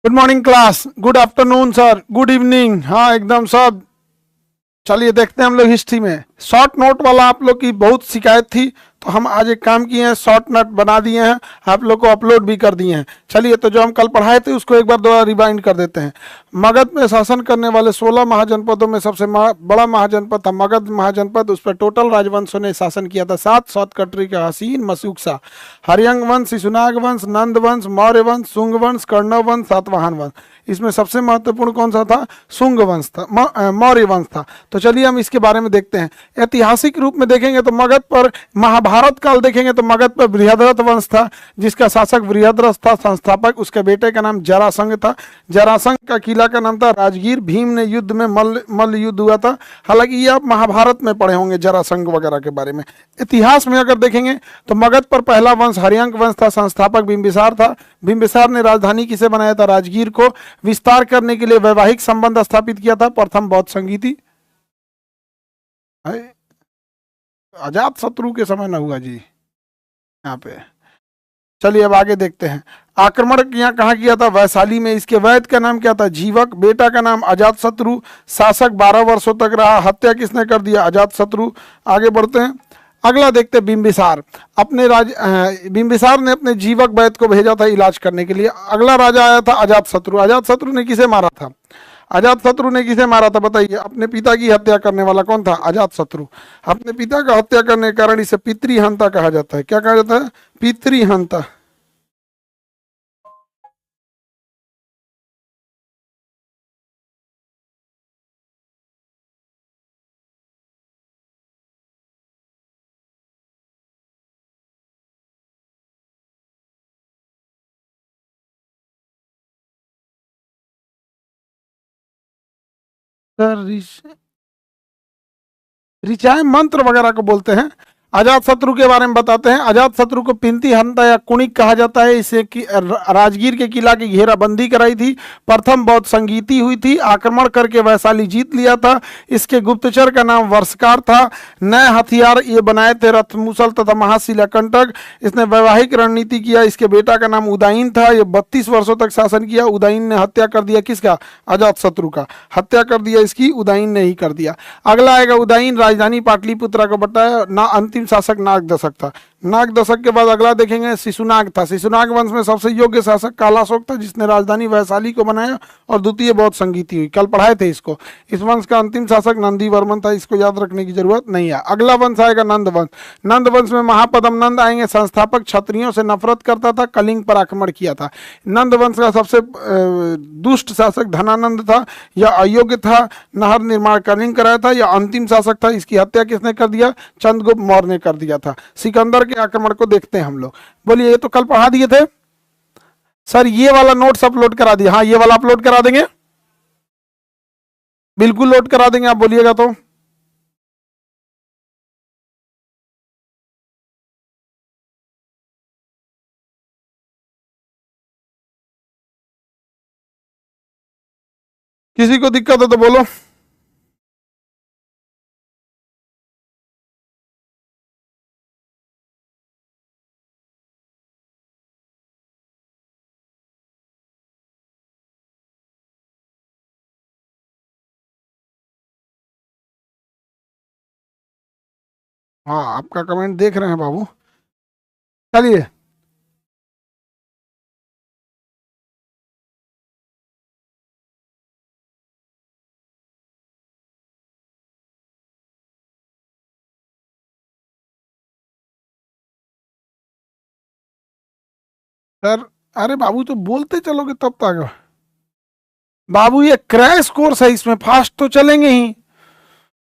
Good morning class, good afternoon sir, good evening. हाँ एकदम सब। चलिए देखते हैं हम लोग हिस्ट्री में। शॉर्ट नोट वाला आप लोग की बहुत शिकायत थी, तो हम आज एक काम किए हैं, शॉर्ट नोट बना दिए हैं, आप लोग को अपलोड भी कर दिए हैं। चलिए तो जो हम कल पढ़ाए थे उसको एक बार दोबारा रिवाइंड कर देते हैं। मगध में शासन करने वाले 16 महाजनपदों में सबसे बड़ा महाजनपद था मगध महाजनपद। उस पर टोटल राजवंशों ने शासन किया था 7 शतकर्त्री का हसीन मशूकसा, हरियंग वंश, शिशुनाग वंश, नंद वंश, मौर्य वंश, शुंग वंश, कर्णव वंश, सातवाहन वंश। इसमें सबसे महत्वपूर्ण कौन सा था? शुंग वंश था, मौर्य वंश था। तो चलिए हम इसके बारे में देखते हैं। ऐतिहासिक रूप में देखेंगे तो मगध पर, महाभारत काल देखेंगे तो मगध पर बृहद्रथ वंश था, जिसका शासक बृहद्रथ था। संस्थापक उसके बेटे का नाम जरासंध था। जरासंध का किला का नाम था राजगीर। भीम ने युद्ध में मल्ल युद्ध हुआ था। हालांकि ये आप महाभारत में पढ़े होंगे जरासंध वगैरह के बारे में। इतिहास में अगर देखेंगे तो मगध पर पहला वंश हरियंक वंश था। संस्थापक बिंबिसार था। बिंबिसार ने राजधानी किसे बनाया था? राजगीर को। विस्तार करने के लिए वैवाहिक संबंध स्थापित किया था। प्रथम बौद्ध संगीति अजात शत्रु के समय न हुआ जी यहाँ पे। चलिए अब आगे देखते हैं। आक्रमण यहाँ कहाँ किया था? वैशाली में। इसके वैद्य का नाम क्या था? जीवक। बेटा का नाम अजात शत्रु। शासक 12 वर्षों तक रहा। हत्या किसने कर दिया? अजात शत्रु। आगे बढ़ते हैं, अगला देखते हैं। बिंबिसार बिंबिसार ने अपने जीवक वैद्य को भेजा था इलाज करने के लिए। अगला राजा आया था अजात शत्रु। अजात शत्रु ने किसे मारा था? अजात शत्रु ने किसे मारा था बताइए? अपने पिता की हत्या करने वाला कौन था? अजात शत्रु। अपने पिता का हत्या करने के कारण इसे पितृहंता कहा जाता है। क्या कहा जाता है? पितृहंता। ऋचाएं मंत्र वगैरह को बोलते हैं। अजात शत्रु के बारे में बताते हैं। अजात शत्रु को पिंती हंता या कुणिक कहा जाता है। इसे राजगीर के किला की घेराबंदी कराई थी। प्रथम बौद्ध संगीति हुई थी। आक्रमण करके वैशाली जीत लिया था। इसके गुप्तचर का नाम वर्षकार था। नए हथियार ये बनाए थे, रथ मूसल तथा महाशिला कंटक। इसने वैवाहिक रणनीति किया। इसके बेटा का नाम उदयन था। ये 32 वर्षों तक शासन किया। उदयन ने हत्या कर दिया किसका? अजात शत्रु का। हत्या कर दिया इसकी, उदयन ने ही कर दिया। अगला आएगा उदयन। राजधानी पाटलिपुत्रा को बताया ना। अंतिम शासक नाग दशक था। नाग दशक के बाद अगला देखेंगे शिशुनाग था। शिशुनाग वंश में सबसे योग्य शासक कालाशोक था, जिसने राजधानी वैशाली को बनाया और द्वितीय बौद्ध संगीति हुई। कल पढ़ाए थे इसको। इस वंश का अंतिम शासक नंदी वर्मन था। इसको याद रखने की जरूरत नहीं है। अगला वंश आएगा नंद वंश। नंद वंश में महापदम नंद आएंगे। संस्थापक क्षत्रियों से नफरत करता था। कलिंग पर आक्रमण किया था। नंद वंश का सबसे दुष्ट शासक धनानंद था। यह अयोग्य था। नहर निर्माण कलिंग कराया था। यह अंतिम शासक था। इसकी हत्या किसने कर दिया? चंद्रगुप्त मौर्य ने कर दिया था। सिकंदर के आक्रमण को देखते हैं हम लोग। बोलिए, ये तो कल पढ़ा दिए थे सर। ये वाला नोट्स अपलोड करा दिया? हाँ, ये वाला अपलोड करा देंगे, बिल्कुल लोड करा देंगे। आप बोलिएगा तो। किसी को दिक्कत हो तो बोलो। हाँ, आपका कमेंट देख रहे हैं बाबू। चलिए, सर अरे बाबू तो बोलते चलोगे तब तक। बाबू ये क्रैश कोर्स है, इसमें फास्ट तो चलेंगे ही।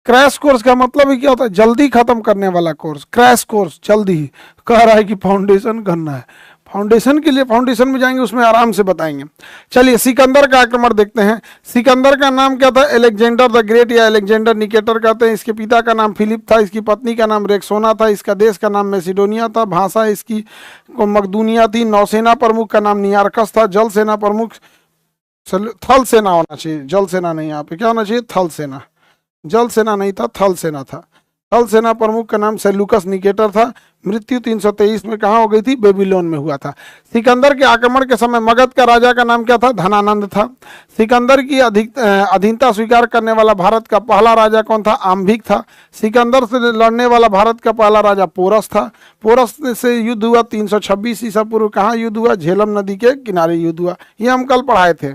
क्रैश कोर्स का मतलब ही क्या होता है? जल्दी खत्म करने वाला कोर्स। क्रैश कोर्स जल्दी ही कह रहा है कि फाउंडेशन करना है। फाउंडेशन के लिए फाउंडेशन में जाएंगे, उसमें आराम से बताएंगे। चलिए सिकंदर का आक्रमण देखते हैं। सिकंदर का नाम क्या था? एलेक्जेंडर द ग्रेट या एलेक्जेंडर निकेटर कहते हैं। इसके पिता का नाम फिलिप था। इसकी पत्नी का नाम रेक्सोना था। इसका देश का नाम मैसिडोनिया था। भाषा इसकी मकदूनिया थी। नौसेना प्रमुख का नाम नियारकस था। जल सेना प्रमुख थल सेना होना चाहिए, जल सेना नहीं। यहाँ पे क्या होना चाहिए? थल सेना। जल सेना नहीं था, थल सेना था। थल सेना प्रमुख का नाम सेल्यूकस निकेटर था। मृत्यु 323 में कहाँ हो गई थी? बेबीलोन में हुआ था। सिकंदर के आक्रमण के समय मगध का राजा का नाम क्या था? धनानंद था। सिकंदर की अधीनता स्वीकार करने वाला भारत का पहला राजा कौन था? आम्भिक था। सिकंदर से लड़ने वाला भारत का पहला राजा पोरस था। पोरस से युद्ध हुआ 326 ईसा पूर्व। कहाँ युद्ध हुआ? झेलम नदी के किनारे युद्ध हुआ। ये हम कल पढ़ाए थे,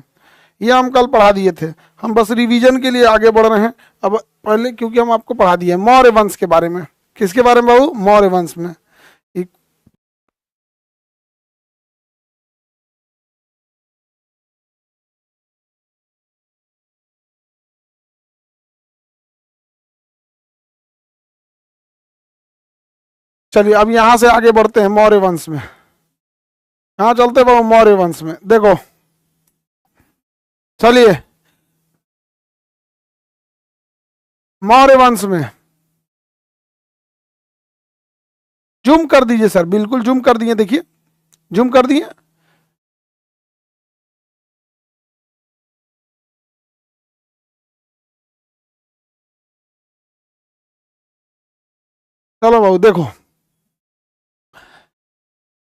ये हम कल पढ़ा दिए थे। हम बस रिवीजन के लिए आगे बढ़ रहे हैं अब पहले, क्योंकि हम आपको पढ़ा दिए मौर्य वंश के बारे में। किसके बारे में बाबू? मौर्य वंश में। चलिए अब यहां से आगे बढ़ते हैं मौर्य वंश में। कहाँ चलते बाबू? मौर्य वंश में। देखो चलिए मौर्य वंश में जूम कर दीजिए सर, बिल्कुल जूम कर दिए, देखिए जूम कर दिए। चलो बाबू देखो,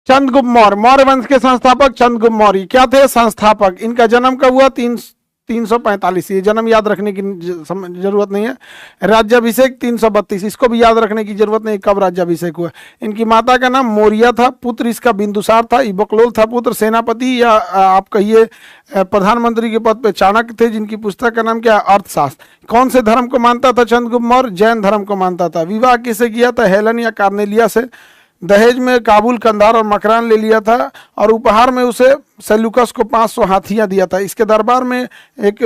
चंद्रगुप्त मौर्य, मौर्य वंश के संस्थापक चंद्रगुप्त मौर्य क्या थे? संस्थापक। इनका जन्म कब हुआ? 345। ये जन्म याद रखने की जरूरत नहीं है। राज्याभिषेक 332, इसको भी याद रखने की जरूरत नहीं कब राज्याभिषेक हुआ। इनकी माता का नाम मौर्य था, पुत्र इसका बिंदुसार था। बकलोल था पुत्र। सेनापति या आप कहिए प्रधानमंत्री के पद पे चाणक्य थे, जिनकी पुस्तक का नाम क्या है? अर्थशास्त्र। कौन से धर्म को मानता था चंद्रगुप्त मौर्य? जैन धर्म को मानता था। विवाह किससे किया था? हेलन या कार्नेलिया से। दहेज में काबुल, कंधार और मकरान ले लिया था, और उपहार में उसे सेल्यूकस को 500 हाथियां दिया था। इसके दरबार में एक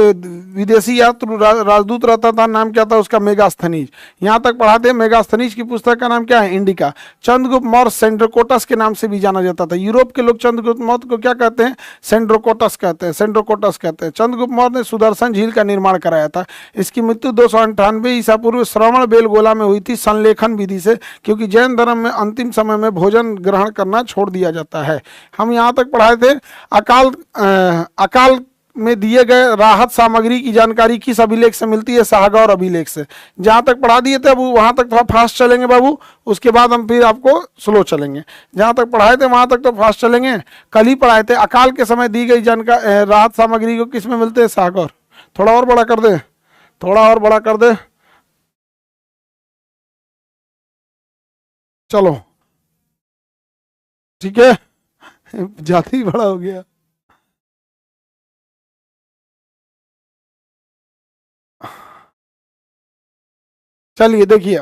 विदेशी यात्रु राजदूत रहता था, नाम क्या था उसका? मेगास्थनीज। यहाँ तक पढ़ाते हैं। मेगास्थनीज की पुस्तक का नाम क्या है? इंडिका। चंद्रगुप्त मौर्य सेंड्रोकोटस के नाम से भी जाना जाता था। यूरोप के लोग चंद्रगुप्त मौर्य को क्या कहते हैं? सेंड्रोकोटस कहते हैं, सेंड्रोकोटस कहते हैं। चंद्रगुप्त मौर्य ने सुदर्शन झील का निर्माण कराया था। इसकी मृत्यु 298 ईसा पूर्व श्रवण बेलगोला में हुई थी, संलेखन विधि से, क्योंकि जैन धर्म में अंतिम समय में भोजन ग्रहण करना छोड़ दिया जाता है। हम यहाँ तक पढ़ाए थे। अकाल में दिए गए राहत सामग्री की जानकारी किस अभिलेख से मिलती है? साहगौर अभिलेख से। जहां तक पढ़ा दिए थे अब वहां तक थोड़ा फास्ट चलेंगे बाबू, उसके बाद हम फिर आपको स्लो चलेंगे। जहां तक पढ़ाए थे वहां तक तो फास्ट चलेंगे। कल ही पढ़ाए थे अकाल के समय दी गई जानकारी राहत सामग्री को किस में मिलते हैं? साहगौर। थोड़ा और बड़ा कर दे, थोड़ा और बड़ा कर दे। चलो ठीक है, ज्यादा ही बड़ा हो गया। चलिए देखिए,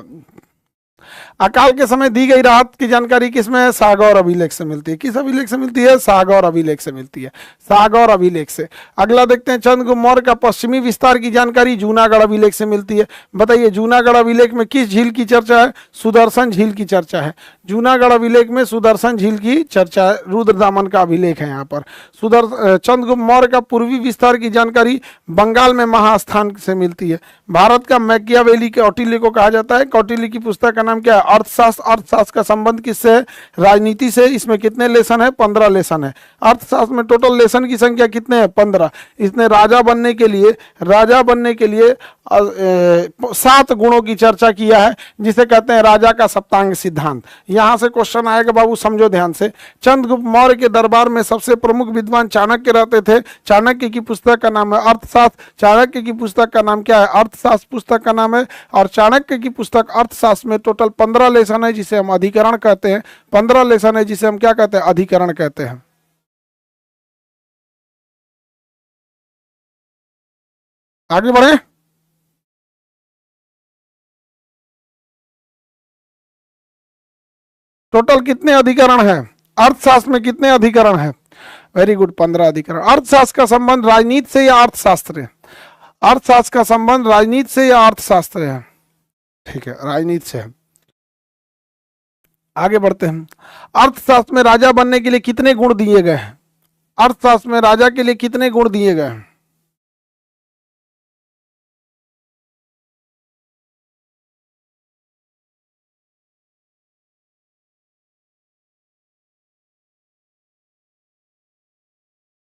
अकाल के समय दी गई राहत की जानकारी किसमें है? सागौर अभिलेख से मिलती है। किस अभिलेख से मिलती है? सागौर अभिलेख से मिलती है, सागौर अभिलेख से। अगला देखते हैं, चंद्रगुप्त मौर्य का पश्चिमी विस्तार की जानकारी जूनागढ़ अभिलेख से मिलती है। बताइए जूनागढ़ अभिलेख में किस झील की चर्चा है? सुदर्शन झील की चर्चा है। जूनागढ़ अभिलेख में सुदर्शन झील की चर्चा है। रुद्रदामन का अभिलेख है यहाँ पर। चंद्रगुप्त मौर्य का पूर्वी विस्तार की जानकारी बंगाल में महास्थान से मिलती है। भारत का मैकियावेली कौटिल्य को कहा जाता है। कौटिल्य की पुस्तक का नाम क्या है? अर्थशास्त्र। अर्थशास्त्र का संबंध किससे है? राजनीति से। इसमें कितने लेसन है? 15 लेसन है। अर्थशास्त्र में टोटल लेसन की संख्या कितने हैं? 15। इसने राजा बनने के लिए 7 गुणों की चर्चा किया है, जिसे कहते हैं राजा का सप्तांग सिद्धांत। यहां से क्वेश्चन आएगा बाबू, समझो ध्यान से। चंद्रगुप्त मौर्य के दरबार में सबसे प्रमुख विद्वान चाणक्य रहते थे। चाणक्य की पुस्तक का नाम है अर्थशास्त्र। चाणक्य की पुस्तक का नाम क्या है? अर्थशास्त्र पुस्तक का नाम है। और चाणक्य की पुस्तक अर्थशास्त्र में टोटल 15 लेसन है, जिसे हम अधिकरण कहते हैं। 15 लेसन है, जिसे हम क्या कहते हैं? अधिकरण कहते हैं। आगे बढ़े। टोटल कितने अधिकरण है? अर्थशास्त्र में कितने अधिकरण है? वेरी गुड, 15 अधिकरण। अर्थशास्त्र का संबंध राजनीति से या अर्थशास्त्र है? अर्थशास्त्र का संबंध राजनीति से या अर्थशास्त्र है? ठीक है, राजनीति से है। आगे बढ़ते हैं। अर्थशास्त्र में राजा बनने के लिए कितने गुण दिए गए हैं? अर्थशास्त्र में राजा के लिए कितने गुण दिए गए हैं?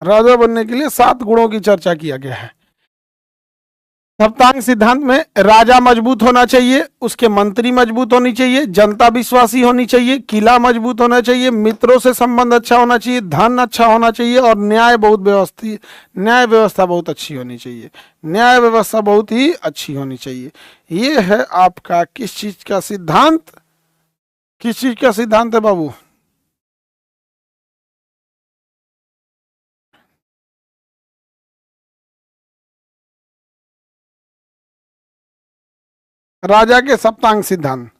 राजा बनने के लिए 7 गुणों की चर्चा किया गया है। सप्तांग सिद्धांत में राजा मजबूत होना चाहिए, उसके मंत्री मजबूत होनी चाहिए, जनता विश्वासी होनी चाहिए, किला मजबूत होना चाहिए, मित्रों से संबंध अच्छा होना चाहिए, धन अच्छा होना चाहिए और न्याय व्यवस्था बहुत अच्छी होनी चाहिए। न्याय व्यवस्था बहुत ही अच्छी होनी चाहिए। ये है आपका किस चीज का सिद्धांत, किस चीज का सिद्धांत है बाबू? राजा के सप्तांग सिद्धांत,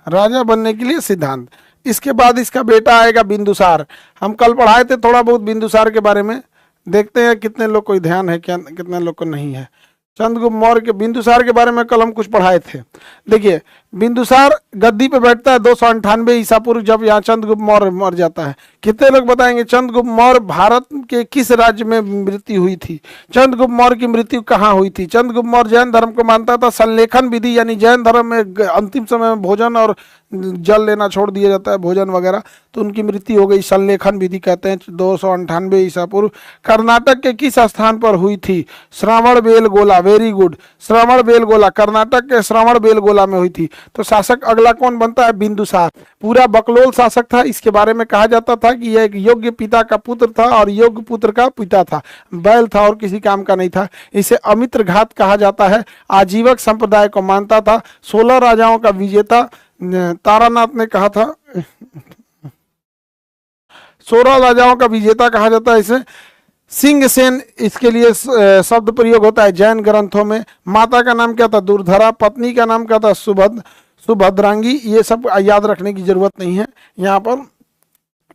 राजा बनने के लिए सिद्धांत। इसके बाद इसका बेटा आएगा बिंदुसार। हम कल पढ़ाए थे थोड़ा बहुत बिंदुसार के बारे में, देखते हैं कितने लोग को ध्यान है, क्या कितने लोग को नहीं है। चंद्रगुप्त मौर्य के बिंदुसार के बारे में कल हम कुछ पढ़ाए थे। देखिए बिंदुसार गद्दी पे बैठता है 298 ईसा पूर्व, जब यहाँ चंद्रगुप्त मौर्य मर जाता है। कितने लोग बताएंगे चंद्रगुप्त मौर्य भारत के किस राज्य में मृत्यु हुई थी? चंद्रगुप्त मौर्य की मृत्यु कहाँ हुई थी? चंद्रगुप्त मौर्य जैन धर्म को मानता था। संलेखन विधि यानी जैन धर्म में अंतिम समय में भोजन और जल लेना छोड़ दिया जाता है, भोजन वगैरह, तो उनकी मृत्यु हो गई। संलेखन विधि कहते हैं 298 ईसा पूर्व। कर्नाटक के किस स्थान पर हुई थी? श्रवण बेलगोला, वेरी गुड, श्रवण बेलगोला, कर्नाटक के श्रवण बेलगोला में हुई थी। तो शासक अगला कौन बनता है? बिंदुसार। पूरा बकलोल शासक था। इसके बारे में कहा जाता था कि यह एक योग्य पिता का पुत्र था और योग्य पुत्र का पिता था, बैल था और किसी काम का नहीं था। इसे अमित्र घात कहा जाता है। आजीवक संप्रदाय को मानता था। 16 राजाओं का विजेता तारानाथ ने कहा था, 16 राजाओं का विजेता कहा जाता है इसे। सिंह सेन इसके लिए शब्द प्रयोग होता है जैन ग्रंथों में। माता का नाम क्या था? दुर्धरा। पत्नी का नाम क्या था? सुभद्रांगी। ये सब याद रखने की जरूरत नहीं है यहाँ पर।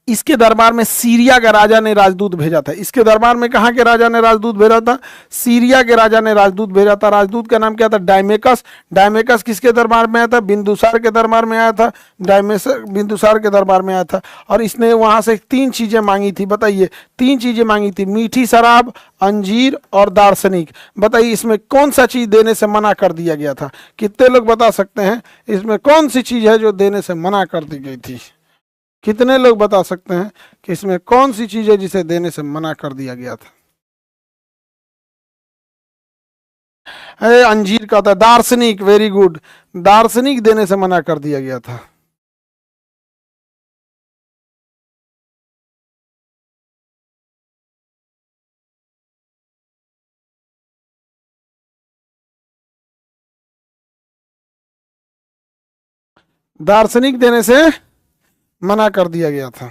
इसके दरबार में सीरिया के राजा ने राजदूत भेजा था। इसके दरबार में कहाँ के राजा ने राजदूत भेजा था? सीरिया के राजा ने राजदूत भेजा था। राजदूत का नाम क्या था? डायमेकस। डायमेकस किसके दरबार में आया था? बिंदुसार के दरबार में आया था। बिंदुसार के दरबार में आया था और इसने वहां से 3 चीजें मांगी थी। बताइए 3 चीजें मांगी थी, मीठी शराब, अंजीर और दार्शनिक। बताइए इसमें कौन सा चीज देने से मना कर दिया गया था? कितने लोग बता सकते हैं इसमें कौन सी चीज है जो देने से मना कर दी गई थी? कितने लोग बता सकते हैं कि इसमें कौन सी चीज है जिसे देने से मना कर दिया गया था? अंजीर का था। दार्शनिक, वेरी गुड, दार्शनिक देने से मना कर दिया गया था। दार्शनिक देने से मना कर दिया गया था।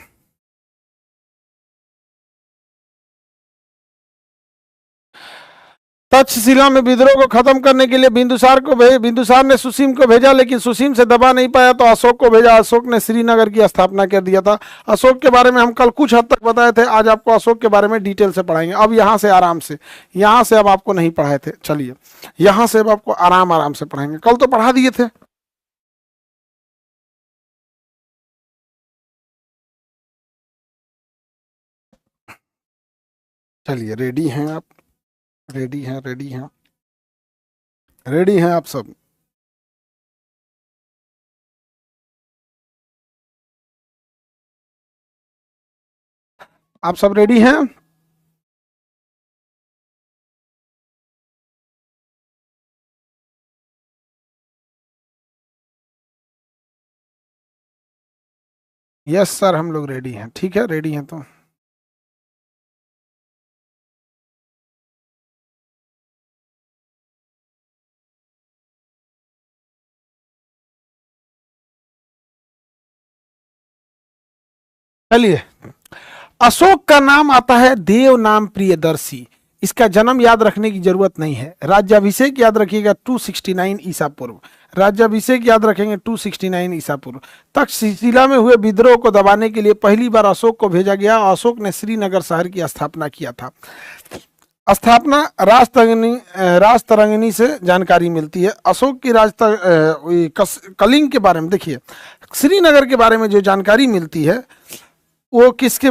तक्षशिला में विद्रोह को खत्म करने के लिए बिंदुसार ने सुसीम को भेजा, लेकिन सुसीम से दबा नहीं पाया तो अशोक को भेजा। अशोक ने श्रीनगर की स्थापना कर दिया था। अशोक के बारे में हम कल कुछ हद तक बताए थे, आज आपको अशोक के बारे में डिटेल से पढ़ाएंगे। अब यहाँ से आराम से, यहाँ से अब आपको नहीं पढ़ाए थे, चलिए यहाँ से अब आपको आराम आराम से पढ़ाएंगे। कल तो पढ़ा दिए थे। चलिए रेडी हैं आप? रेडी हैं? रेडी हैं? रेडी हैं आप सब? आप सब रेडी हैं? यस सर, हम लोग रेडी हैं। ठीक है, रेडी हैं तो चलिए। अशोक का नाम आता है देव नाम प्रियदर्शी। इसका जन्म याद रखने की जरूरत नहीं है। राज्याभिषेक याद रखिएगा 269 ईसा पूर्व। राज्याभिषेक याद रखेंगे 269 ईसा पूर्व। तक्षशिला में हुए विद्रोह को दबाने के लिए पहली बार अशोक को भेजा गया। अशोक ने श्रीनगर शहर की स्थापना किया था। स्थापना राजतरंगिणी से जानकारी मिलती है। अशोक की कलिंग के बारे में देखिए, श्रीनगर के बारे में जो जानकारी मिलती है वो किसके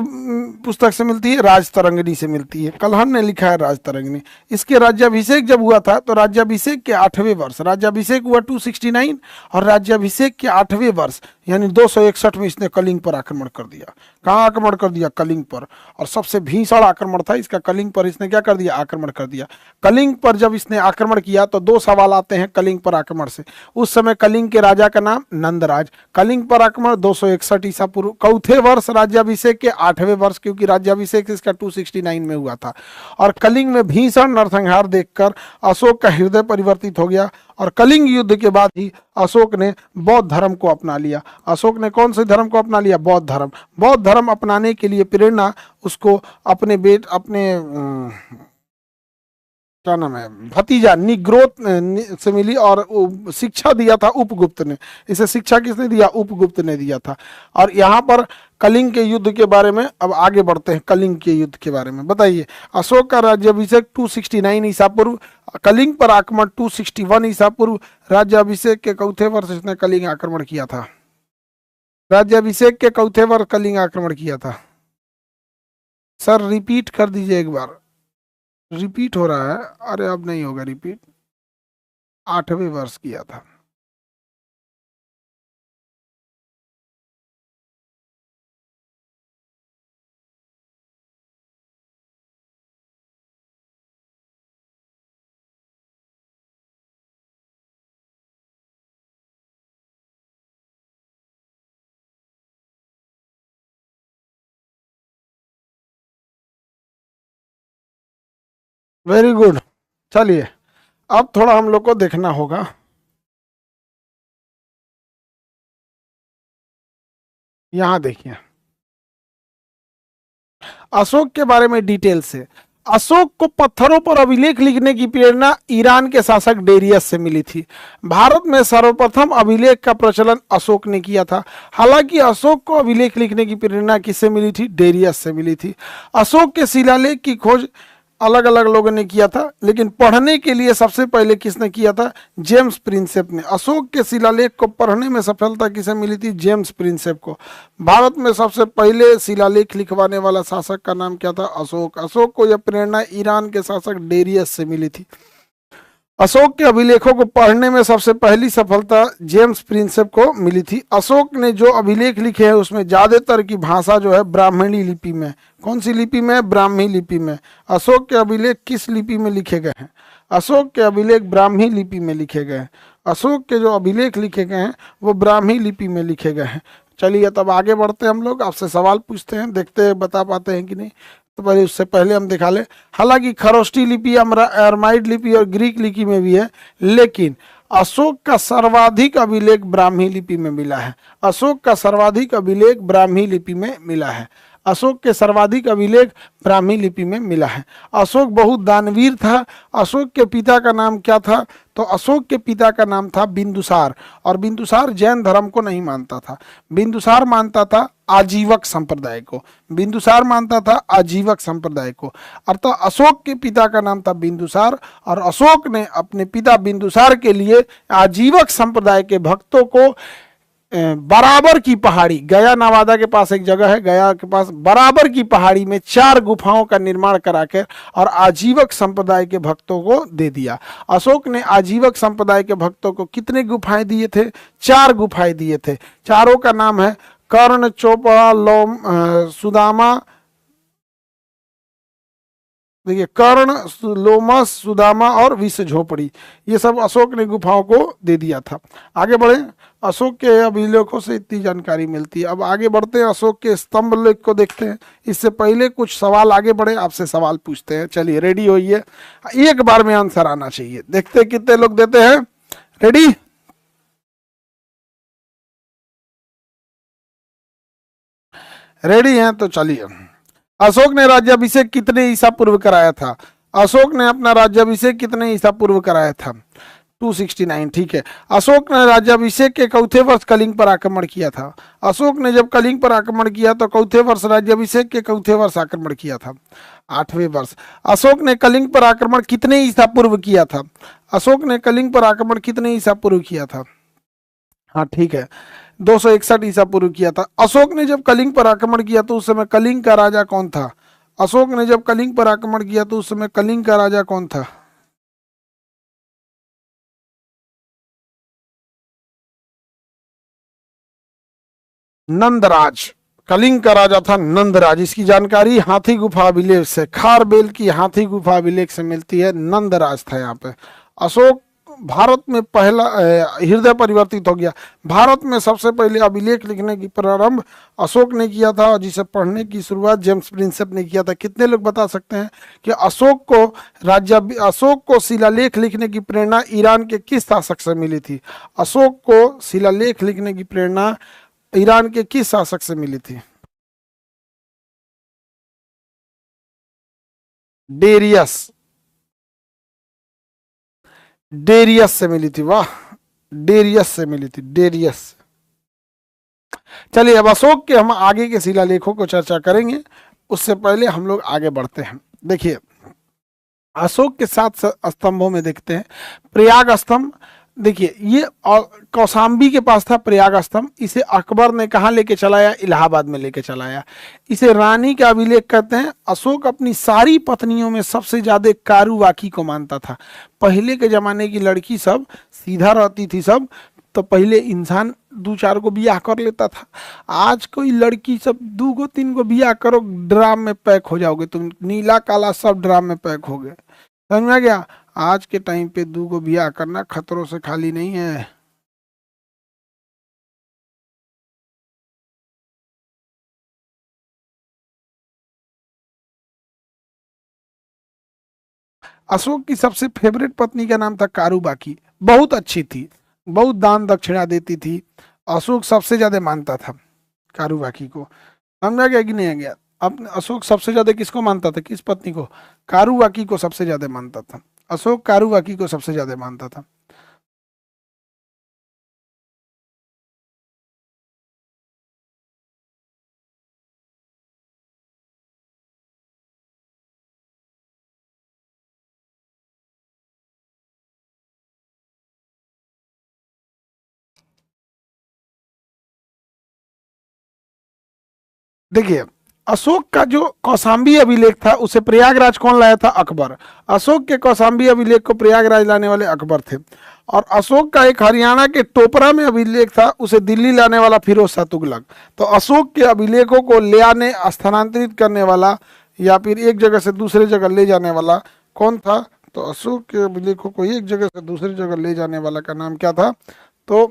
पुस्तक से मिलती है? राजतरंगिणी से मिलती है। कलहन ने लिखा है राजतरंगिणी। इसके राज्याभिषेक जब हुआ था तो राज्याभिषेक के 8वें वर्ष, राज्याभिषेक हुआ 269 और राज्याभिषेक के 8वें वर्ष यानी 261 में इसने कलिंग पर आक्रमण कर दिया। कहाँ आक्रमण कर दिया? कलिंग पर। और सबसे भीषण आक्रमण था इसका कलिंग पर। इसने क्या कर दिया? आक्रमण कर दिया। कलिंग पर जब इसने आक्रमण किया तो दो सवाल आते हैं कलिंग पर आक्रमण से। उस समय कलिंग के राजा का नाम नंदराज। कलिंग पर आक्रमण 261 ईसा पूर्व, चौथे वर्ष राज्याभिषेक के 8वें वर्ष, क्योंकि राज्याभिषेक इसका 269 में हुआ था। और कलिंग में भीषण नरसंहार देखकर अशोक का हृदय परिवर्तित हो गया और कलिंग युद्ध के बाद ही अशोक ने बौद्ध धर्म को अपना लिया। अशोक ने कौन से धर्म को अपना लिया? बौद्ध धर्म। बौद्ध धर्म अपनाने के लिए प्रेरणा उसको अपने क्या नाम है, भतीजा निग्रोध से मिली और शिक्षा दिया था उपगुप्त ने। इसे शिक्षा किसने दिया? उपगुप्त ने दिया था। और यहाँ पर कलिंग के युद्ध के बारे में अब आगे बढ़ते हैं। कलिंग के युद्ध के बारे में बताइए। अशोक का राज्याभिषेक 269 ईसा पूर्व, कलिंग पर आक्रमण 261 ईसा पूर्व। राज्याभिषेक के चौथे वर्ष इसने कलिंग आक्रमण किया था। राज्याभिषेक के चौथे वर्ष कलिंग आक्रमण किया था। सर रिपीट कर दीजिए एक बार। रिपीट हो रहा है। अरे अब नहीं होगा रिपीट। 8वें वर्ष किया था। Very good. चलिए अब थोड़ा हम लोग को देखना होगा। यहां देखिए अशोक के बारे में डिटेल से। अशोक को पत्थरों पर अभिलेख लिखने की प्रेरणा ईरान के शासक डेरियस से मिली थी। भारत में सर्वप्रथम अभिलेख का प्रचलन अशोक ने किया था। हालांकि अशोक को अभिलेख लिखने की प्रेरणा किससे मिली थी? डेरियस से मिली थी। अशोक के शिलालेख की खोज अलग अलग लोगों ने किया था, लेकिन पढ़ने के लिए सबसे पहले किसने किया था? जेम्स प्रिंसेप ने। अशोक के शिलालेख को पढ़ने में सफलता किसे मिली थी? जेम्स प्रिंसेप को। भारत में सबसे पहले शिलालेख लिखवाने वाला शासक का नाम क्या था? अशोक। अशोक को यह प्रेरणा ईरान के शासक डेरियस से मिली थी। अशोक के अभिलेखों को पढ़ने में सबसे पहली सफलता जेम्स प्रिंसेप को मिली थी। अशोक ने जो अभिलेख लिखे हैं उसमें ज्यादातर की भाषा जो है ब्राह्मणी लिपि में। कौन सी लिपि में? ब्राह्मी लिपि में। अशोक के अभिलेख किस लिपि में लिखे गए हैं? अशोक के अभिलेख ब्राह्मी लिपि में लिखे गए हैं। अशोक के जो अभिलेख लिखे गए हैं वो ब्राह्मी लिपि में लिखे गए हैं। चलिए तब आगे बढ़ते हैं। हम लोग आपसे सवाल पूछते हैं, देखते हैं बता पाते हैं कि नहीं। तो पहले उससे पहले हम दिखा ले। हालांकि खरोष्टी लिपि, अरमाइड लिपि और ग्रीक लिपि में भी है, लेकिन अशोक का सर्वाधिक अभिलेख ब्राह्मी लिपि में मिला है। अशोक का सर्वाधिक अभिलेख ब्राह्मी लिपि में मिला है। अशोक के सर्वाधिक अभिलेख ब्राह्मी लिपि में मिला है। अशोक बहुत दानवीर था। अशोक के पिता का नाम क्या था? तो अशोक के पिता का नाम था बिंदुसार। और बिंदुसार जैन धर्म को नहीं मानता था। बिंदुसार मानता था आजीवक संप्रदाय को। बिंदुसार मानता था आजीवक संप्रदाय को। अर्थात अशोक के पिता का नाम था बिंदुसार और अशोक ने अपने पिता बिंदुसार के लिए आजीवक संप्रदाय के भक्तों को बराबर की पहाड़ी, गया नवादा के पास एक जगह है, गया के पास बराबर की पहाड़ी में 4 गुफाओं का निर्माण कराकर और आजीवक संप्रदाय के भक्तों को दे दिया। अशोक ने आजीवक संप्रदाय के भक्तों को कितने गुफाएं दिए थे? 4 गुफाएं दिए थे। चारों का नाम है कर्ण, चोपड़ा, लोम, सुदामा। देखिए कर्ण, लोमस, सुदामा और विष झोपड़ी, ये सब अशोक ने गुफाओं को दे दिया था। आगे बढ़े। अशोक के अभिलेखों से इतनी जानकारी मिलती है। अब आगे बढ़ते हैं, अशोक के स्तंभ लेख को देखते हैं। इससे पहले कुछ सवाल आगे बढ़े, आपसे सवाल पूछते हैं। चलिए रेडी होइए, एक बार में आंसर आना चाहिए। देखते हैं कितने लोग देते हैं। रेडी? रेडी हैं तो चलिए। अशोक ने राज्याभिषेक कितने ईसा पूर्व कराया था? अशोक ने अपना राज्याभिषेक कितने ईसा पूर्व कराया था? 269। ठीक है। अशोक ने राज्याभिषेक के चौथे वर्ष कलिंग पर आक्रमण किया था। अशोक ने जब कलिंग पर आक्रमण किया तो चौथे वर्ष, राज्याभिषेक के चौथे वर्ष आक्रमण किया था? 8वें वर्ष। अशोक ने कलिंग पर आक्रमण कितने ईसा पूर्व किया था? अशोक ने कलिंग पर आक्रमण कितने ईसा पूर्व किया था? हाँ ठीक है, 261 ईसा पूर्व किया था। अशोक ने जब कलिंग पर आक्रमण किया तो उस समय कलिंग का राजा कौन था? अशोक ने जब कलिंग पर आक्रमण किया तो उस समय कलिंग का राजा कौन था? नंदराज। कलिंग का राजा था नंदराज। इसकी जानकारी हाथी गुफा अभिलेख से, खारबेल की हाथी गुफा अभिलेख से मिलती है। नंदराज था यहाँ पे। अशोक भारत में पहला हृदय परिवर्तित हो गया। भारत में सबसे पहले अभिलेख लिखने की प्रारंभ अशोक ने किया था और जिसे पढ़ने की शुरुआत जेम्स प्रिंसेप ने किया था। कितने लोग बता सकते हैं कि अशोक को शिलालेख लिखने की प्रेरणा ईरान के किस शासक से मिली थी? अशोक को शिलालेख लिखने की प्रेरणा ईरान के किस शासक से मिली थी? डेरियस। डेरियस से मिली थी, वाह, डेरियस से मिली थी, डेरियस। चलिए अब अशोक के हम आगे के शिलालेखों को चर्चा करेंगे, उससे पहले हम लोग आगे बढ़ते हैं। देखिए अशोक के 7 स्तंभों में देखते हैं प्रयाग स्तंभ। देखिए ये कौशाम्बी के पास था प्रयाग स्तंभ। इसे अकबर ने कहाँ लेके चलाया? इलाहाबाद में लेके चलाया। इसे रानी का अभिलेख कहते हैं। अशोक अपनी सारी पत्नियों में सबसे ज्यादा कारुवाकी को मानता था। पहले के जमाने की लड़की सब सीधा रहती थी सब, तो पहले इंसान 2-4 को बियाह कर लेता था। आज कोई लड़की सब 2-3 को बियाह करो, ड्राम में पैक हो जाओगे तुम, नीला काला सब ड्राम में पैक हो गए। समझ में आ गया? आज के टाइम पे 2 को बियाह करना खतरों से खाली नहीं है। अशोक की सबसे फेवरेट पत्नी का नाम था कारुबाकी। बहुत अच्छी थी, बहुत दान दक्षिणा देती थी। अशोक सबसे ज्यादा मानता था कारुबाकी को। समझा गया कि नहीं आ गया? अब अशोक सबसे ज्यादा किसको मानता था? किस पत्नी को? कारुबाकी को सबसे ज्यादा मानता था। अशोक कारुबाकी को सबसे ज्यादा मानता था। देखिए अशोक का जो कौशाम्बी अभिलेख था उसे प्रयागराज कौन लाया था? अकबर। अशोक के कौशाम्बी अभिलेख को प्रयागराज लाने वाले अकबर थे। और अशोक का एक हरियाणा के टोपरा में अभिलेख था, उसे दिल्ली लाने वाला फिरोज शाह तुगलक। तो अशोक के अभिलेखों को ले आने, स्थानांतरित करने वाला या फिर एक जगह से दूसरे जगह ले जाने वाला कौन था? तो अशोक के अभिलेखों को एक जगह से दूसरी जगह ले जाने वाला का नाम क्या था? तो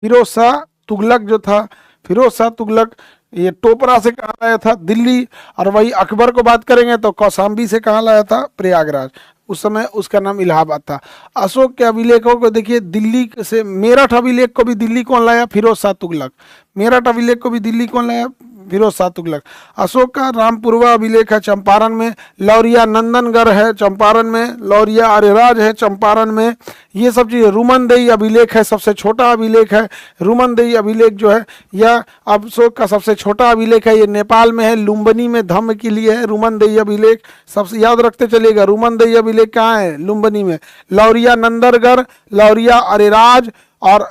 फिरोज शाह तुगलक जो था, फिरोज शाह तुगलक, ये टोपरा से कहाँ लाया था? दिल्ली। और वही अकबर को बात करेंगे तो कौशाम्बी से कहाँ लाया था? प्रयागराज। उस समय उसका नाम इलाहाबाद था। अशोक के अभिलेखों को देखिए, दिल्ली से मेरठ अभिलेख को भी दिल्ली कौन लाया? फिरोज शाह तुगलक। मेरठ अभिलेख को भी दिल्ली कौन लाया? फिरोज शाह तुगलक। अशोक का रामपुरवा अभिलेख है चंपारण में, लौरिया नंदनगढ़ है चंपारण में, लौरिया अरेराज है चंपारण में। ये सब चीज़, रुमनदेई अभिलेख है, सबसे छोटा अभिलेख है। रुमनदेई अभिलेख जो है यह अशोक का सबसे छोटा अभिलेख है। ये नेपाल में है, लुम्बिनी में धम्म के लिए है रुमनदेई अभिलेख। सबसे याद रखते चलिएगा, रुमनदेई अभिलेख कहाँ है? लुम्बिनी में। लौरिया नंदनगढ़, लौरिया अरेराज और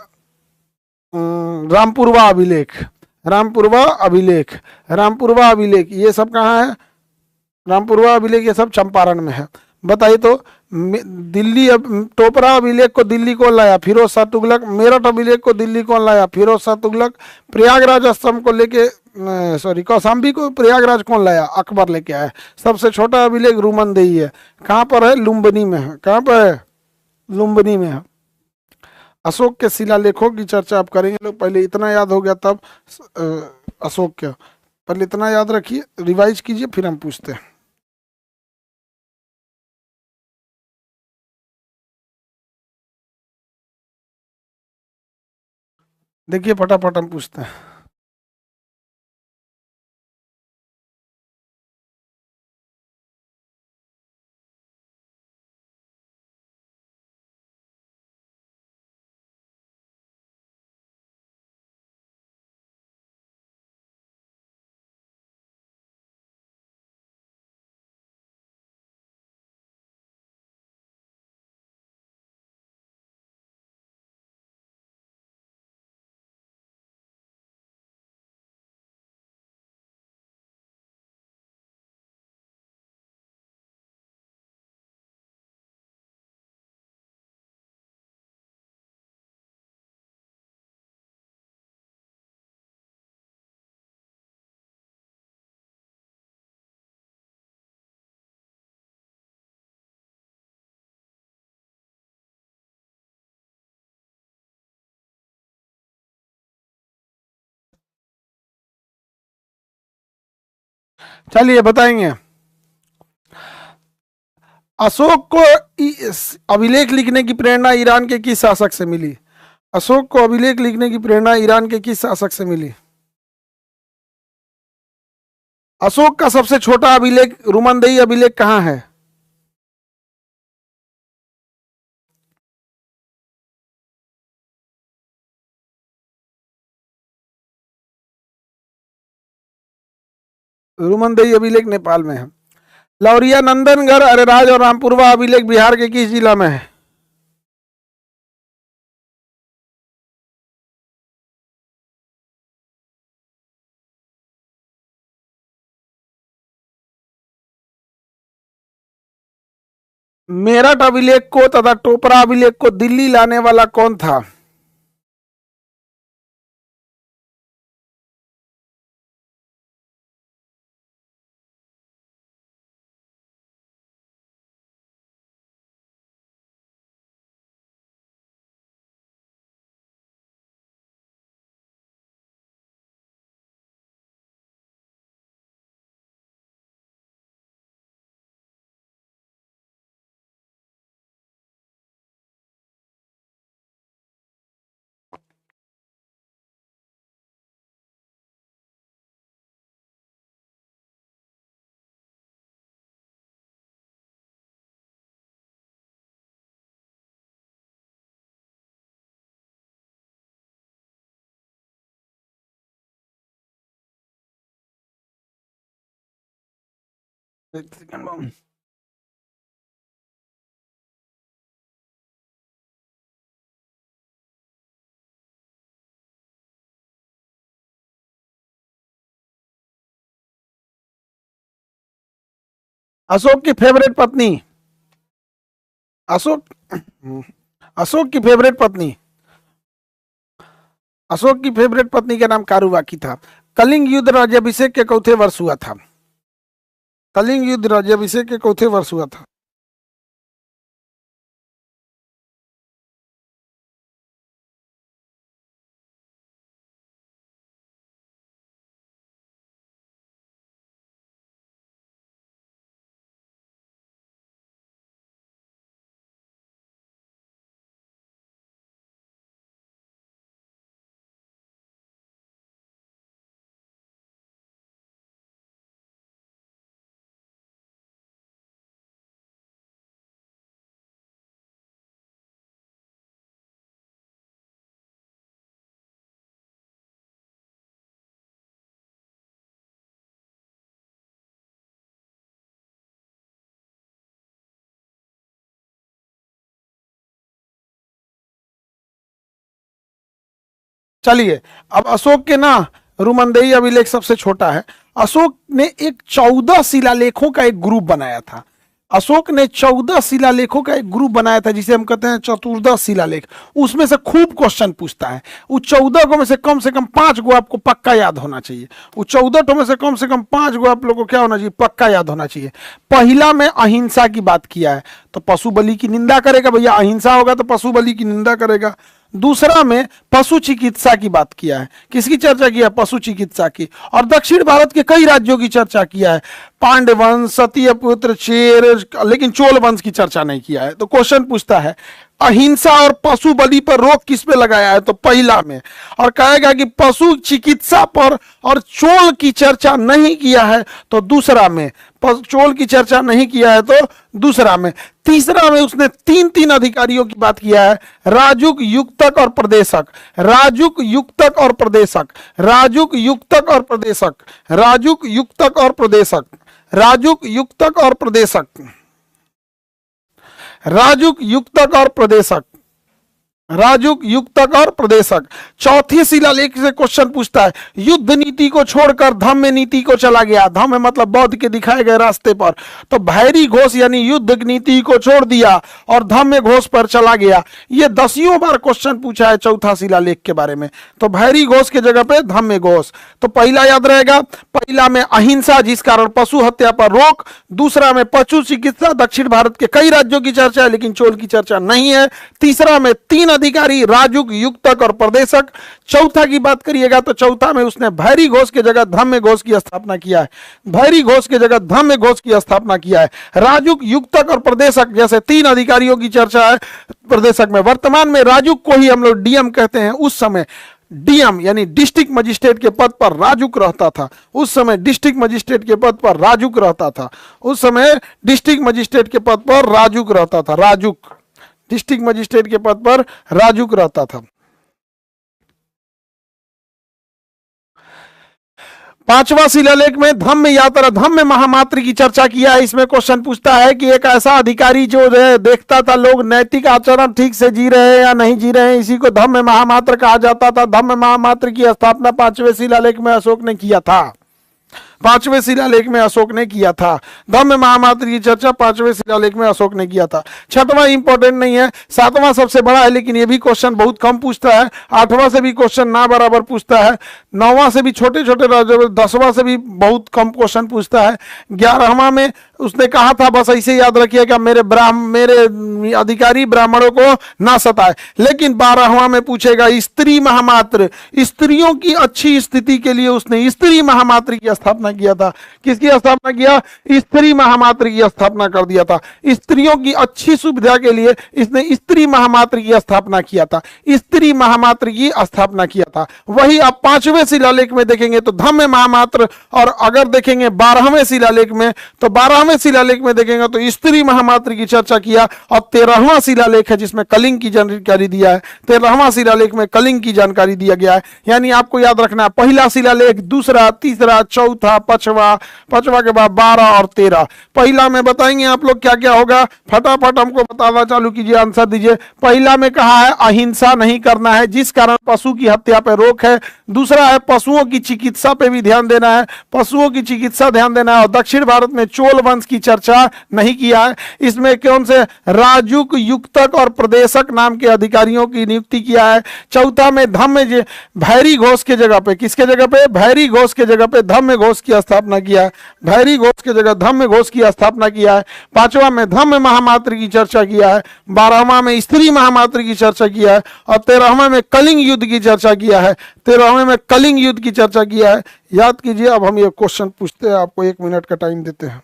रामपुरवा अभिलेख, रामपुरवा अभिलेख, रामपुरवा अभिलेख, ये सब कहाँ है? रामपुरवा अभिलेख ये सब चंपारण में है। बताइए तो दिल्ली टोपरा अभिलेख को दिल्ली कौन लाया? फिरोज शाह तुगलक। मेरठ अभिलेख को दिल्ली कौन लाया? फिरोज शाह तुगलक। प्रयागराज स्तंभ को लेके, सॉरी, कौशाम्बी को प्रयागराज कौन लाया? अकबर लेके आया। सबसे छोटा अभिलेख रुमनदेई है। कहाँ पर है? लुम्बिनी में है। कहाँ पर है? लुम्बिनी में है। अशोक के शिलालेखों की चर्चा आप करेंगे लोग, पहले इतना याद हो गया तब अशोक के, पहले इतना याद रखिए, रिवाइज कीजिए, फिर हम पूछते हैं। देखिए फटाफट हम पूछते हैं। चलिए बताएंगे। अशोक को अभिलेख लिखने की प्रेरणा ईरान के किस शासक से मिली? अशोक को अभिलेख लिखने की प्रेरणा ईरान के किस शासक से मिली? अशोक का सबसे छोटा अभिलेख रुमनदेही अभिलेख कहां है? रुमनदेही अभिलेख नेपाल में है। लौरिया नंदनगढ़ अरेराज और रामपुरवा अभिलेख बिहार के किस जिला में है? मेरठ अभिलेख को तथा टोपरा अभिलेख को दिल्ली लाने वाला कौन था? अशोक की फेवरेट पत्नी, अशोक अशोक की फेवरेट पत्नी, अशोक की फेवरेट पत्नी का नाम कारुबाकी था। कलिंग युद्ध राज्याभिषेक के चौथे वर्ष हुआ था? कलिंग युद्ध राज्याभिषेक के चौथे वर्ष हुआ था? चलिए, अब अशोक के ना रुमनदेही अभिलेख सबसे छोटा है। अशोक ने एक 14 शिलालेखों का एक ग्रुप बनाया था। अशोक ने 14 शिलालेखों का एक ग्रुप बनाया था जिसे हम कहते हैं चतुर्दश शिलालेख। उसमें से खूब क्वेश्चन पूछता है। उस 14 को में से कम 5 गो आपको पक्का याद होना चाहिए। उस 14 में से कम 5 गो आप लोगों को क्या होना चाहिए? पक्का याद होना चाहिए। पहला में अहिंसा की बात किया है, तो पशु बलि की निंदा करेगा भैया। अहिंसा होगा तो पशु बलि की निंदा करेगा। दूसरा में पशु चिकित्सा की बात किया है। किसकी चर्चा किया? पशु चिकित्सा की। और दक्षिण भारत के कई राज्यों की चर्चा किया है। पांड्य वंश, सतीय पुत्र, चेर, लेकिन चोल वंश की चर्चा नहीं किया है। तो क्वेश्चन पूछता है अहिंसा और पशु बलि पर रोक किस पे लगाया है? तो पहला में। और कहेगा कि पशु चिकित्सा पर और चोल की चर्चा नहीं किया है तो दूसरा में। चोल की चर्चा नहीं किया है तो दूसरा में। तीसरा में उसने 3 अधिकारियों की बात किया है। राजुक, युक्तक और प्रदेशक। राजुक, युक्तक और प्रदेशक। राजुक, युक्तक और प्रदेशक। राजुक, युक्तक और प्रदेशक। राजुक, युक्तक और प्रदेशक। राजुक, युक्तक और प्रदेशक। राजुक, युक्तक और प्रदेशक। चौथी शिलालेख से क्वेश्चन पूछता है युद्ध नीति को छोड़कर धम्म नीति को चला गया। धम्म मतलब बौद्ध के दिखाए गए रास्ते पर। तो भैरी घोष यानी युद्ध नीति को छोड़ दिया और धम्म घोष पर चला गया। ये 10 बार क्वेश्चन पूछा है चौथा शिलालेख के बारे में। तो भैरी घोष के जगह पे धम्म घोष। तो पहला याद रहेगा, पहला में अहिंसा जिस कारण पशु हत्या पर रोक। दूसरा में पशु चिकित्सा, दक्षिण भारत के कई राज्यों की चर्चा है लेकिन चोल की चर्चा नहीं है। तीसरा में 3 अधिकारी राजुक, युक्तक और प्रदेशक। चौथा की बात करिएगा तो चौथा में उसने भैरी घोष की जगह धम्म घोष की स्थापना किया है, भैरी घोष की जगह धम्म घोष की स्थापना किया है। राजुक, युक्तक और प्रदेशक जैसे तीन अधिकारियों की चर्चा है प्रदेशक में। वर्तमान में राजुक को ही हम लोग डीएम कहते हैं। उस समय डीएम यानी डिस्ट्रिक्ट मजिस्ट्रेट के पद पर राजुक रहता था। उस समय डिस्ट्रिक्ट मजिस्ट्रेट के पद पर राजुक रहता था। उस समय डिस्ट्रिक्ट मजिस्ट्रेट के पद पर राजुक रहता था। राजुक, डिस्ट्रिक्ट मजिस्ट्रेट के पद पर राजुक रहता था। पांचवा शिलालेख में धम्म यात्रा, धम्म महामात्र की चर्चा किया है। इसमें क्वेश्चन पूछता है कि एक ऐसा अधिकारी जो देखता था लोग नैतिक आचरण ठीक से जी रहे हैं या नहीं जी रहे हैं, इसी को धम्म महामात्र कहा जाता था। धम्म महामात्र की स्थापना पांचवें शिलालेख में अशोक ने किया था। पांचवें शिलालेख में अशोक ने किया था। धम्म महामात्र की चर्चा पांचवें शिलालेख में अशोक ने किया था। छठवां इंपॉर्टेंट नहीं है, सातवां सबसे बड़ा है, लेकिन ये भी क्वेश्चन बहुत कम पूछता है। आठवां से भी क्वेश्चन ना बराबर पूछता है। नौवां से भी छोटे छोटे, 10वां से भी बहुत कम क्वेश्चन पूछता है। 11वां में उसने कहा था, बस ऐसे याद रखिएगा, मेरे अधिकारी ब्राह्मणों को ना सताए। लेकिन 12वां में पूछेगा स्त्री महामात्र, स्त्रियों की अच्छी स्थिति के लिए उसने स्त्री महामात्र की स्थापना किया था। किसकी स्थापना किया? स्त्री महामात्र की स्थापना कर दिया था। स्त्रियों की अच्छी सुविधा के लिए इसने स्त्री महामात्र की स्थापना किया था। स्त्री महामात्र की स्थापना किया था। वही आप पांचवें शिलालेख में देखेंगे तो धम्म महामात्र, और अगर देखेंगे 12वें शिलालेख में तो 12वें शिलालेख में देखेंगे तो स्त्री महामात्र की चर्चा किया। और 13वां शिलालेख है जिसमें कलिंग की जानकारी दिया है। 13वां शिलालेख में कलिंग की जानकारी दिया गया है। यानी आपको याद रखना है, पहला शिलालेख, दूसरा, तीसरा, चौथा, पांचवा, पांचवा के बाद 12 और 13। पहला में बताएंगे आप लोग क्या क्या होगा, फटाफट हमको बताना चालू कीजिए, आंसर दीजिए। पहला में कहा है अहिंसा नहीं करना है, जिस कारण पशु की हत्या पर रोक है। दूसरा है पशुओं की चिकित्सा पे भी ध्यान देना है, पशुओं की चिकित्सा ध्यान देना है। और दक्षिण भारत में चोल वंश की चर्चा नहीं किया है। इसमें कौन से राजुक, युक्तक और प्रदेशक नाम के अधिकारियों की नियुक्ति किया है। चौथा में धम्म, भैरी घोष के जगह पे, किसके जगह पे? भैरी घोष के जगह पे धम्म घोष की स्थापना किया है। भैरी घोष के जगह धम्म घोष की स्थापना किया है। पांचवा में धम्म महामात्र की चर्चा किया है। 12वां में स्त्री महामात्र की चर्चा किया है। और 13वां में कलिंग युद्ध की चर्चा किया है। 13वें में कलिंग युद्ध की चर्चा किया है। याद कीजिए। अब हम ये क्वेश्चन पूछते हैं, आपको 1 मिनट का टाइम देते हैं।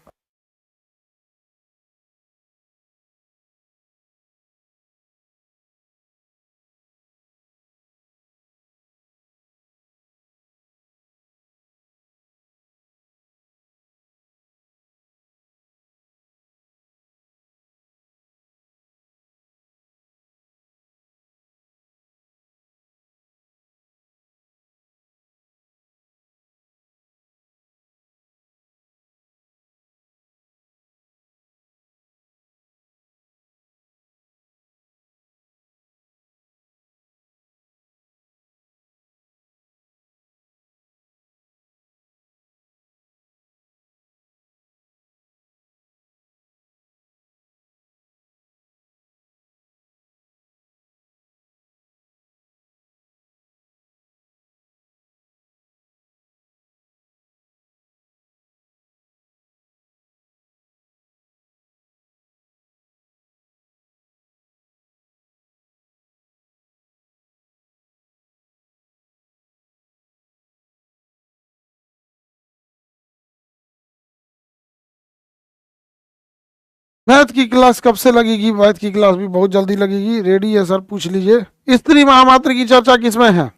मैथ की क्लास कब से लगेगी? मैथ की क्लास भी बहुत जल्दी लगेगी। रेडी है सर, पूछ लीजिए। स्त्री महामात्र की चर्चा किसमें है?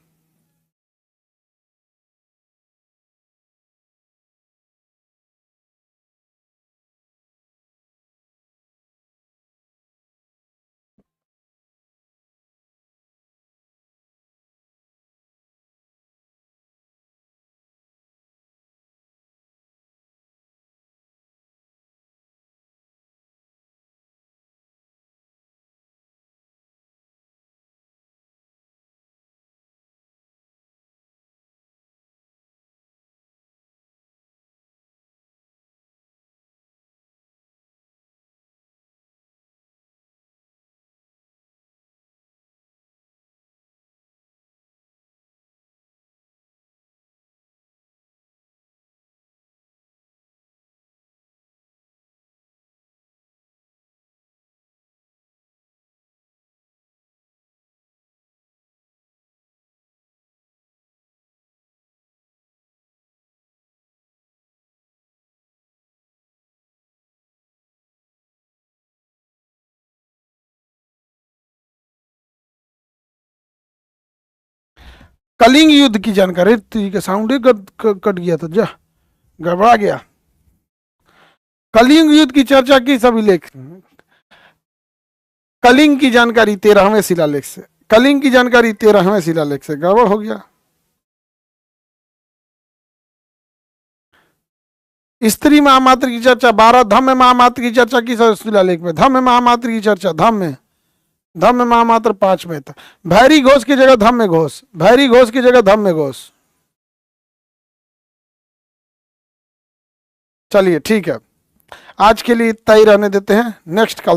कलिंग युद्ध की जानकारी, ठीक है साउंड ही कट गया था, जा गड़बड़ा गया। कलिंग युद्ध की चर्चा की सभी लेख, कलिंग की जानकारी 13वें शिलालेख से, कलिंग की जानकारी 13वें शिलालेख से, गड़बड़ हो गया। स्त्री महामात्र की चर्चा 12, धम्म महामात्र की चर्चा किस शिलालेख में, धम्म महामात्र की चर्चा धम्म महामात्र 5 में था। भैरी घोष की जगह धम्म घोष, भैरी घोष की जगह धम्म घोष। चलिए ठीक है, आज के लिए इतना ही रहने देते हैं, नेक्स्ट कल